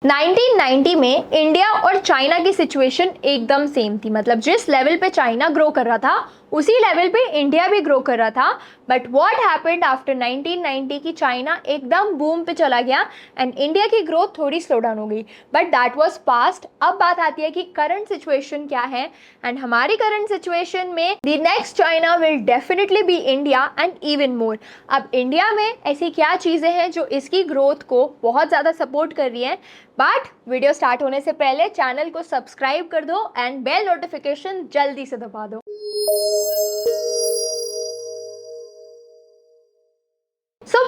1990 में इंडिया और चाइना की सिचुएशन एकदम सेम थी। मतलब जिस लेवल पे चाइना ग्रो कर रहा था उसी लेवल पे इंडिया भी ग्रो कर रहा था। बट व्हाट हैपेंड आफ्टर 1990 की चाइना एकदम बूम पे चला गया एंड इंडिया की ग्रोथ थोड़ी स्लो डाउन हो गई। But that was past. अब बात आती है कि करंट सिचुएशन क्या है एंड हमारी करंट सिचुएशन में the next China will definitely be India and even more. अब इंडिया में ऐसी क्या चीज़ें हैं जो इसकी ग्रोथ को बहुत ज़्यादा सपोर्ट कर रही हैं। बट वीडियो स्टार्ट होने से पहले चैनल को सब्सक्राइब कर दो एंड बेल नोटिफिकेशन जल्दी से दबा दो।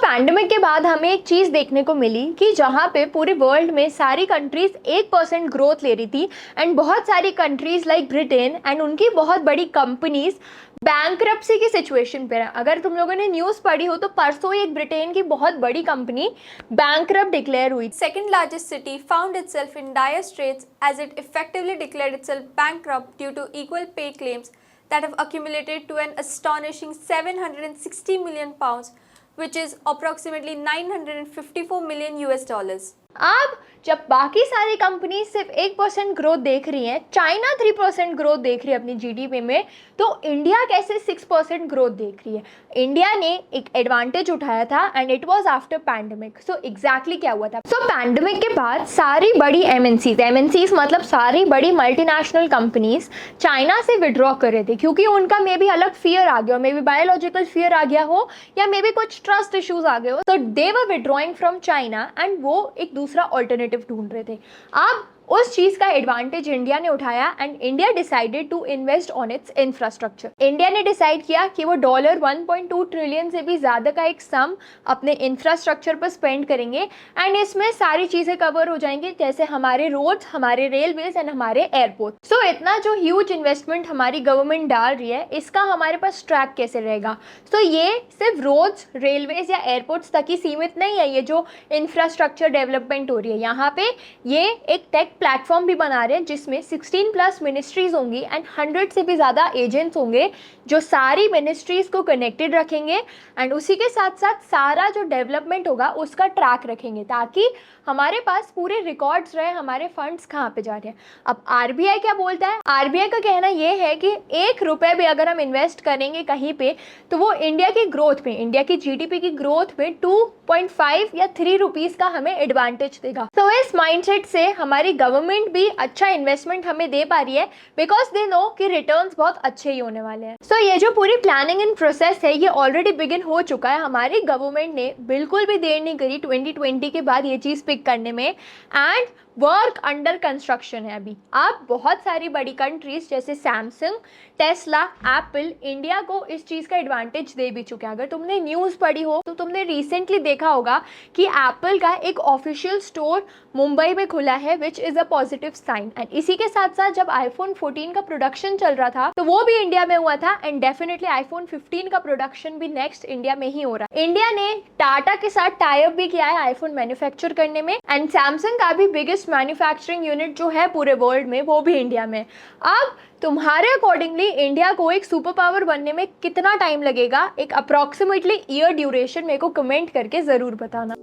पैंडेमिक के बाद हमें एक चीज़ देखने को मिली कि जहाँ पे पूरे वर्ल्ड में सारी कंट्रीज 1% ग्रोथ ले रही थी एंड बहुत सारी कंट्रीज लाइक ब्रिटेन एंड उनकी बहुत बड़ी कंपनीज बैंकरप्सी की सिचुएशन पे है। अगर तुम लोगों ने न्यूज़ पढ़ी हो तो परसों एक ब्रिटेन की बहुत बड़ी कंपनी बैंकरप्ट डिक्लेयर हुई। Second largest city found itself in dire straits as it effectively declared itself bankrupt due to equal pay claims that have accumulated to an astonishing 760 million pounds, which is approximately 954 million US dollars. अब जब बाकी सारी company सिर्फ 1% growth देख रही हैं, China 3% growth देख रही है अपनी जीडीपी में, तो इंडिया कैसे 6% ग्रोथ देख रही है। इंडिया ने एक एडवांटेज उठाया था and it was after pandemic. So exactly क्या हुआ था। सो पैंडेमिक के बाद सारी बड़ी एमएनसीज मतलब सारी बड़ी मल्टीनेशनल कंपनीज चाइना से विड्रॉ कर रहे थे क्योंकि उनका मे भी अलग फियर आ गया हो, मे बी बायोलॉजिकल फियर आ गया हो या मे बी कुछ ट्रस्ट इश्यूज आ गए हो। तो दे वर विड्रॉइंग फ्रॉम चाइना एंड वो एक दूसरा ऑल्टरनेटिव ढूंढ रहे थे। अब उस चीज का एडवांटेज इंडिया ने उठाया and India decided to invest on its infrastructure. India ने डिसाइड किया कि वो $1.2 ट्रिलियन से भी ज्यादा का एक सम अपने इंफ्रास्ट्रक्चर पर स्पेंड करेंगे एंड इसमें सारी चीजें कवर हो जाएंगी जैसे हमारे रोड्स, हमारे रेलवेज एंड हमारे एयरपोर्ट। सो इतना जो ह्यूज इन्वेस्टमेंट हमारी गवर्नमेंट डाल रही है इसका हमारे पास ट्रैक कैसे रहेगा। सो ये सिर्फ रोड्स, रेलवेज या एयरपोर्ट्स तक ही सीमित नहीं है। ये जो इंफ्रास्ट्रक्चर डेवलपमेंट हो रही है यहाँ पे ये एक टेक प्लेटफॉर्म भी बना रहे हैं जिसमें 16+ मिनिस्ट्रीज होंगी एंड 100 से भी ज़्यादा एजेंट्स होंगे जो सारी मिनिस्ट्रीज को कनेक्टेड रखेंगे एंड उसी के साथ साथ सारा जो डेवलपमेंट होगा उसका ट्रैक रखेंगे ताकि हमारे पास पूरे रिकॉर्ड्स रहे हमारे फंड्स कहाँ पे जा रहे हैं। अब आरबीआई क्या बोलता है। आरबीआई का कहना ये है कि ₹1 भी अगर हम इन्वेस्ट करेंगे कहीं पे तो वो इंडिया की ग्रोथ में, इंडिया की जीडीपी की ग्रोथ में 2.5 या 3 रुपीज़ का हमें एडवांटेज देगा। तो इस माइंडसेट से हमारी गवर्नमेंट भी अच्छा इन्वेस्टमेंट हमें दे पा रही है बिकॉज दे नो कि रिटर्न्स बहुत अच्छे ही होने वाले हैं। सो ये जो पूरी प्लानिंग इन प्रोसेस है ये ऑलरेडी बिगिन हो चुका है। हमारी गवर्नमेंट ने बिल्कुल भी देर नहीं करी 2020 के बाद ये चीज़ पिक करने में एंड वर्क अंडर कंस्ट्रक्शन है अभी। आप बहुत सारी बड़ी कंट्रीज जैसे सैमसंग, टेस्ला, एप्पल इंडिया को इस चीज़ का एडवांटेज दे भी चुके हैं। अगर तुमने न्यूज़ पढ़ी हो तो तुमने रिसेंटली देखा होगा कि एप्पल का एक ऑफिशियल स्टोर मुंबई में खुला है which is a positive sign. And इसी के साथ साथ जब iPhone 14 का प्रोडक्शन चल रहा था तो वो भी इंडिया में हुआ था एंड डेफिनेटली iPhone 15 का प्रोडक्शन भी नेक्स्ट इंडिया में ही हो रहा है। इंडिया ने टाटा के साथ टाई अप भी किया है आईफोन मैन्युफैक्चर करने में एंड सैमसंग का भी बिगेस्ट मैन्युफैक्चरिंग यूनिट जो है पूरे वर्ल्ड में वो भी इंडिया में। अब तुम्हारे अकॉर्डिंगली इंडिया को एक सुपर पावर बनने में कितना टाइम लगेगा, एक अप्रॉक्सीमेटली ईयर ड्यूरेशन मेरे को कमेंट करके ज़रूर बताना।